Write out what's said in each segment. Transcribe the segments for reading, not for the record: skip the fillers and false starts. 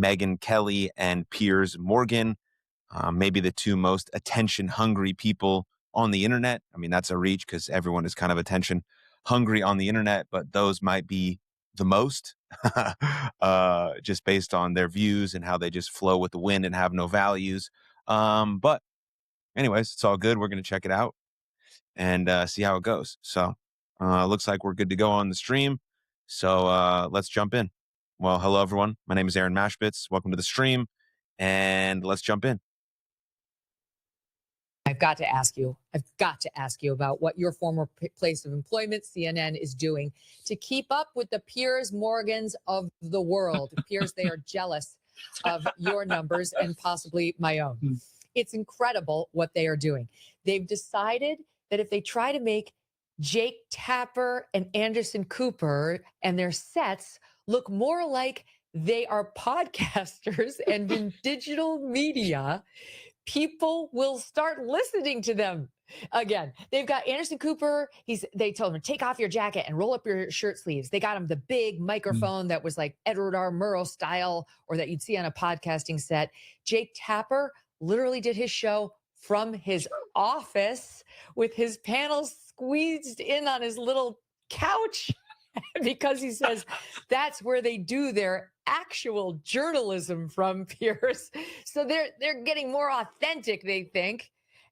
Megyn Kelly and Piers Morgan, maybe the two most attention-hungry people on the internet. I mean, that's a reach because everyone is kind of attention-hungry on the internet, but those might be the most, just based on their views and how they just flow with the wind and have no values. But anyways, it's all good. We're going to check it out and see how it goes. So looks like we're good to go on the stream. So let's jump in. Well, hello, everyone. My name is Aaron Mashbitz. Welcome to the stream, and let's jump in. I've got to ask you about what your former place of employment, CNN, is doing to keep up with the Piers Morgans of the world. Piers, they are jealous of your numbers and possibly my own. It's incredible what they are doing. They've decided that if they try to make Jake Tapper and Anderson Cooper and their sets look more like they are podcasters and in digital media, people will start listening to them again. They've got Anderson Cooper. They told him, take off your jacket and roll up your shirt sleeves. They got him the big microphone that was like Edward R. Murrow style, or that you'd see on a podcasting set. Jake Tapper literally did his show from his office with his panels squeezed in on his little couch because he says that's where they do their actual journalism from, Piers. So they're getting more authentic, they think.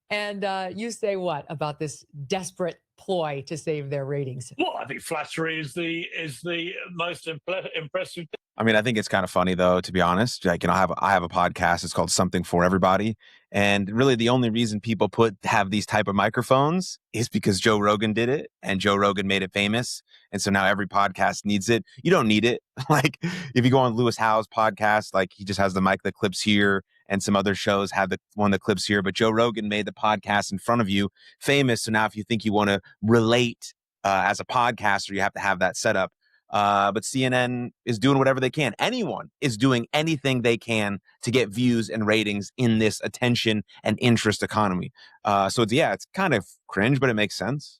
And you say what about this desperate ploy to save their ratings? Well, I think flattery is the most impressive. I mean, I think it's kind of funny, though, to be honest. Like, I have a podcast. It's called Something for Everybody. And really the only reason people have these type of microphones is because Joe Rogan did it and Joe Rogan made it famous. And so now every podcast needs it. You don't need it. Like if you go on Lewis Howes' podcast, like he just has the mic that clips here, and some other shows have the one that clips here. But Joe Rogan made the podcast in front of you famous. So now if you think you want to relate as a podcaster, you have to have that setup. But CNN is doing whatever they can. Anyone is doing anything they can to get views and ratings in this attention and interest economy. So it's kind of cringe, but it makes sense.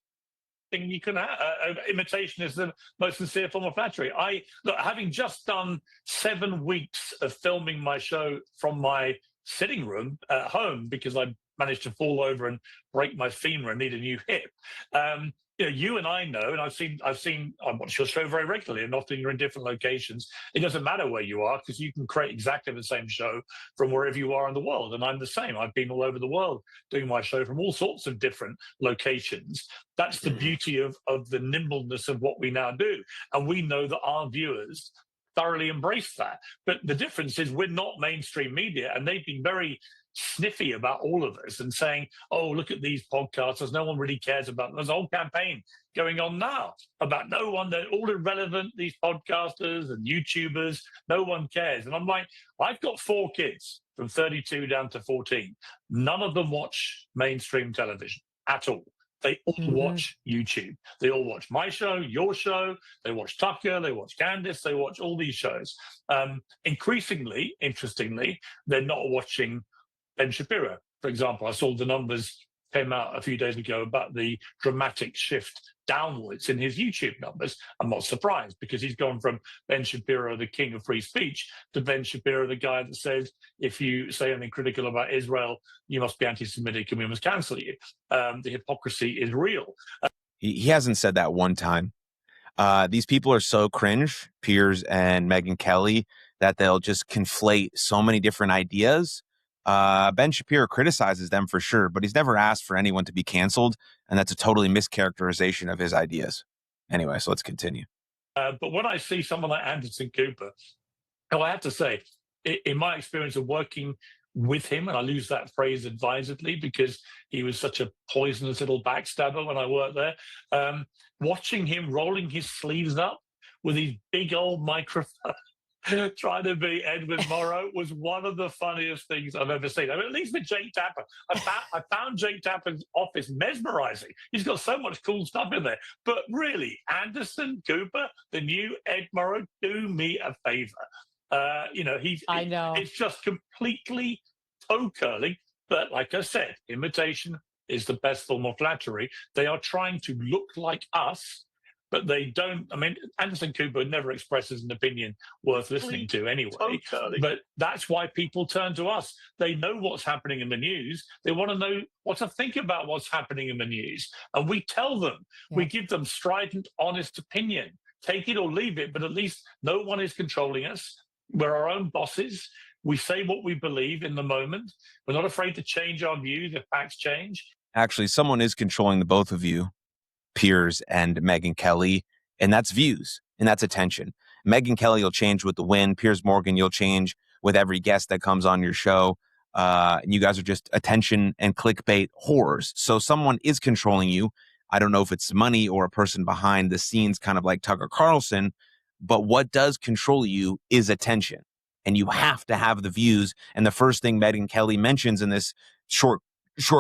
Thing you can imitation is the most sincere form of flattery. Having just done 7 weeks of filming my show from my sitting room at home because I managed to fall over and break my femur and need a new hip. You and I know, and I watch your show very regularly, and often you're in different locations. It doesn't matter where you are because you can create exactly the same show from wherever you are in the world. And I'm the same. I've been all over the world doing my show from all sorts of different locations. That's the beauty of the nimbleness of what we now do. And we know that our viewers thoroughly embrace that. But the difference is we're not mainstream media, and they've been very sniffy about all of us and saying, oh, look at these podcasters, no one really cares about them. There's a whole campaign going on now about no one, they're all irrelevant, these podcasters and YouTubers, no one cares. And I'm like, I've got 4 kids from 32 down to 14. None of them watch mainstream television at all. They all watch YouTube. They all watch my show, your show. They watch Tucker. They watch Candace. They watch all these shows. Increasingly, interestingly, they're not watching Ben Shapiro, for example. I saw the numbers came out a few days ago about the dramatic shift downwards in his YouTube numbers. I'm not surprised because he's gone from Ben Shapiro, the king of free speech, to Ben Shapiro, the guy that says, if you say anything critical about Israel, you must be anti-Semitic and we must cancel you. The hypocrisy is real. He hasn't said that one time. These people are so cringe, Piers and Megyn Kelly, that they'll just conflate so many different ideas. Ben Shapiro criticizes them for sure, but he's never asked for anyone to be canceled, and that's a totally mischaracterization of his ideas. Anyway, so let's continue. But when I see someone like Anderson Cooper, I have to say, in my experience of working with him, and I use that phrase advisedly because he was such a poisonous little backstabber when I worked there, watching him rolling his sleeves up with his big old microphone, trying to be Edward Morrow was one of the funniest things I've ever seen. I mean, at least with Jake Tapper. I found Jake Tapper's office mesmerizing. He's got so much cool stuff in there. But really, Anderson Cooper, the new Ed Morrow, do me a favor. I know. It's just completely toe-curling. But like I said, imitation is the best form of flattery. They are trying to look like us but they don't. I mean, Anderson Cooper never expresses an opinion worth listening to anyway. Totally. But that's why people turn to us. They know what's happening in the news. They want to know what to think about what's happening in the news. And we tell them, we give them strident, honest opinion. Take it or leave it, but at least no one is controlling us. We're our own bosses. We say what we believe in the moment. We're not afraid to change our views if facts change. Actually, someone is controlling the both of you, Piers and Megyn Kelly, and that's views and that's attention. Megyn Kelly will change with the win. Piers Morgan, you'll change with every guest that comes on your show. And you guys are just attention and clickbait whores. So someone is controlling you. I don't know if it's money or a person behind the scenes, kind of like Tucker Carlson, but what does control you is attention. And you have to have the views. And the first thing Megyn Kelly mentions in this short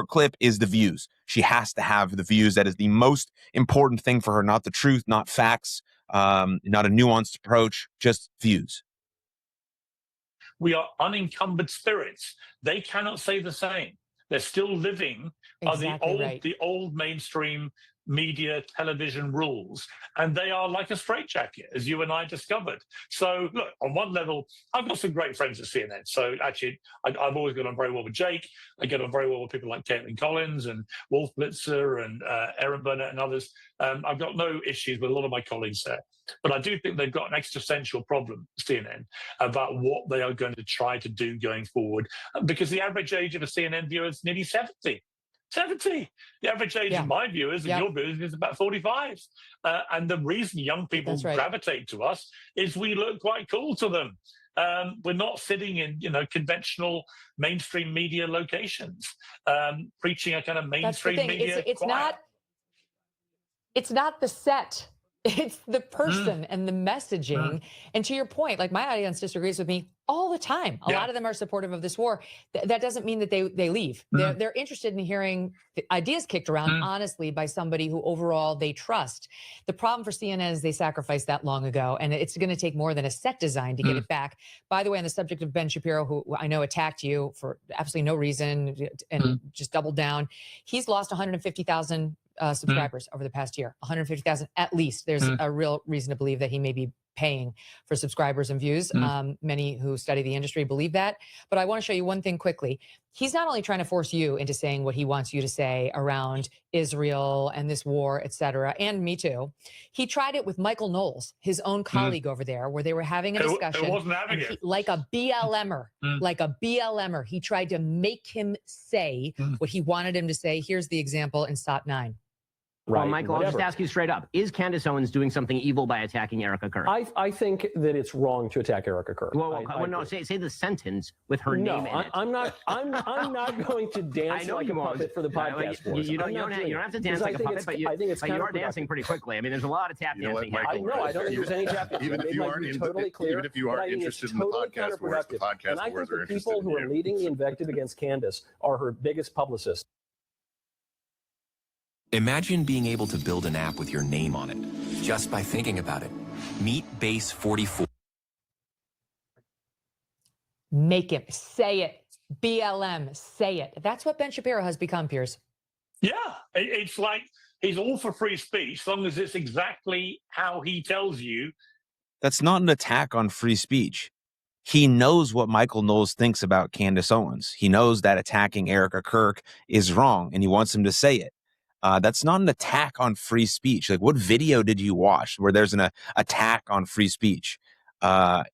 clip is the views. She has to have the views. That is the most important thing for her, not the truth, not facts, not a nuanced approach, just views. We are unencumbered spirits. They cannot say the same. They're still living the old mainstream media television rules, and they are like a straitjacket, as you and I discovered. So look, on one level, I've got some great friends at CNN. So actually, I've always got on very well with Jake. I get on very well with people like Caitlin Collins and Wolf Blitzer and Aaron Burnett and others. I've got no issues with a lot of my colleagues there. But I do think they've got an existential problem, CNN, about what they are going to try to do going forward, because the average age of a CNN viewer is nearly 70. 70. The average age of my viewers and your viewers is about 45. And the reason young people gravitate to us is we look quite cool to them. We're not sitting in, conventional mainstream media locations, preaching a kind of mainstream media. It's not the set. It's the person and the messaging. And to your point, like, my audience disagrees with me all the time. A lot of them are supportive of this war. That doesn't mean that they leave. They're interested in hearing the ideas kicked around, honestly, by somebody who overall they trust. The problem for CNN is they sacrificed that long ago, and it's going to take more than a set design to get it back. By the way, on the subject of Ben Shapiro, who I know attacked you for absolutely no reason and just doubled down, he's lost 150,000 subscribers over the past year, 150,000 at least. There's a real reason to believe that he may be paying for subscribers and views. Many who study the industry believe that. But I want to show you one thing quickly. He's not only trying to force you into saying what he wants you to say around Israel and this war, et cetera, and me too. He tried it with Michael Knowles, his own colleague over there, where they were having a discussion. Like a BLMer, he tried to make him say what he wanted him to say. Here's the example in SOT 9. Well, Michael, I'll just ask you straight up. Is Candace Owens doing something evil by attacking Erica Kirk? I think that it's wrong to attack Erica Kirk. No, say the sentence with her name in it. I'm not going to dance like a puppet for the podcast. You don't have to dance like a puppet, but you are dancing pretty quickly. I mean, there's a lot of tap dancing happening. I don't think there's any tap dancing. Even if you aren't interested in the podcast wars, the podcast and I wars think are the people who are leading the invective against Candace are her biggest publicists. Imagine being able to build an app with your name on it, just by thinking about it. Meet Base 44. Make him say it. BLM, say it. That's what Ben Shapiro has become, Piers. Yeah, it's like he's all for free speech, as long as it's exactly how he tells you. That's not an attack on free speech. He knows what Michael Knowles thinks about Candace Owens. He knows that attacking Erica Kirk is wrong, and he wants him to say it. That's not an attack on free speech. Like, what video did you watch where there's an attack on free speech?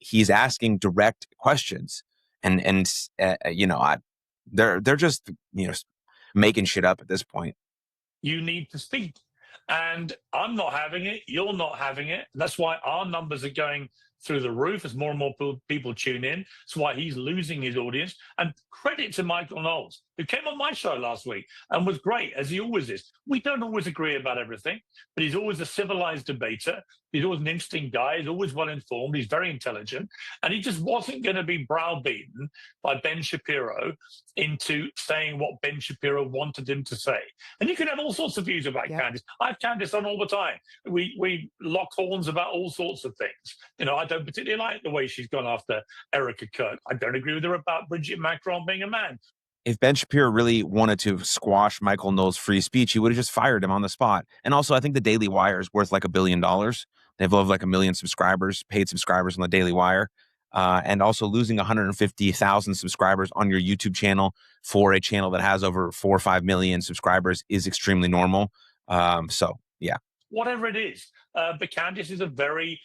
He's asking direct questions, and they're just making shit up at this point. You need to speak, and I'm not having it. You're not having it. That's why our numbers are going through the roof as more and more people tune in. That's why he's losing his audience. And credit to Michael Knowles, who came on my show last week and was great, as he always is. We don't always agree about everything, but he's always a civilized debater. He's always an interesting guy. He's always well-informed. He's very intelligent. And he just wasn't going to be browbeaten by Ben Shapiro into saying what Ben Shapiro wanted him to say. And you can have all sorts of views about Candace. I have Candace on all the time. We lock horns about all sorts of things. I don't particularly like the way she's gone after Erica Kirk. I don't agree with her about Bridget Macron being a man. if Ben Shapiro really wanted to squash Michael Knowles' free speech, he would have just fired him on the spot. And also, I think the Daily Wire is worth like $1 billion. They've loved like 1 million subscribers, paid subscribers on the Daily Wire. And also losing 150,000 subscribers on your YouTube channel for a channel that has over 4 or 5 million subscribers is extremely normal. So, yeah. Whatever it is. But Candice is a very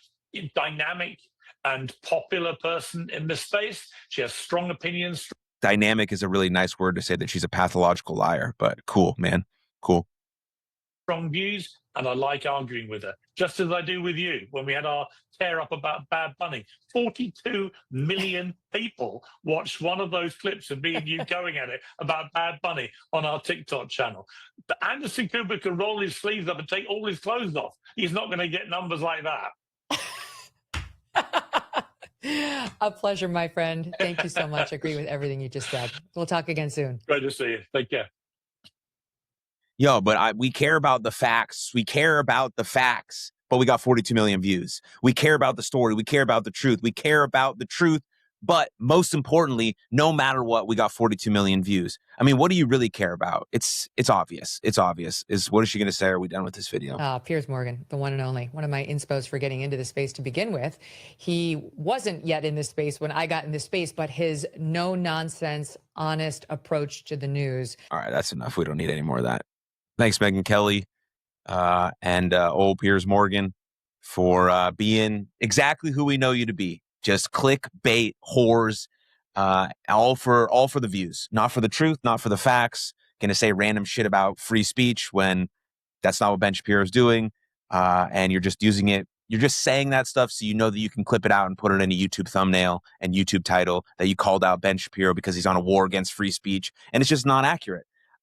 dynamic and popular person in this space. She has strong opinions. Dynamic is a really nice word to say that she's a pathological liar, but cool, man. Cool. Strong views, and I like arguing with her, just as I do with you when we had our tear up about Bad Bunny. 42 million people watched one of those clips of me and you going at it about Bad Bunny on our TikTok channel. But Anderson Cooper can roll his sleeves up and take all his clothes off. He's not going to get numbers like that. A pleasure, my friend. Thank you so much. I agree with everything you just said. We'll talk again soon. Great to see you. Take care. Yo, but we care about the facts. We care about the facts, but we got 42 million views. We care about the story. We care about the truth. We care about the truth. But most importantly, no matter what, we got 42 million views. I mean, what do you really care about? It's obvious. It's obvious. What is she going to say? Are we done with this video? Piers Morgan, the one and only, one of my inspos for getting into the space to begin with. He wasn't yet in this space when I got in this space, but his no-nonsense, honest approach to the news. All right, that's enough. We don't need any more of that. Thanks, Megyn Kelly and old Piers Morgan for being exactly who we know you to be. Just clickbait whores, all for the views, not for the truth, not for the facts. Gonna say random shit about free speech when that's not what Ben Shapiro is doing, and you're just using it. You're just saying that stuff so you know that you can clip it out and put it in a YouTube thumbnail and YouTube title that you called out Ben Shapiro because he's on a war against free speech, and it's just not accurate.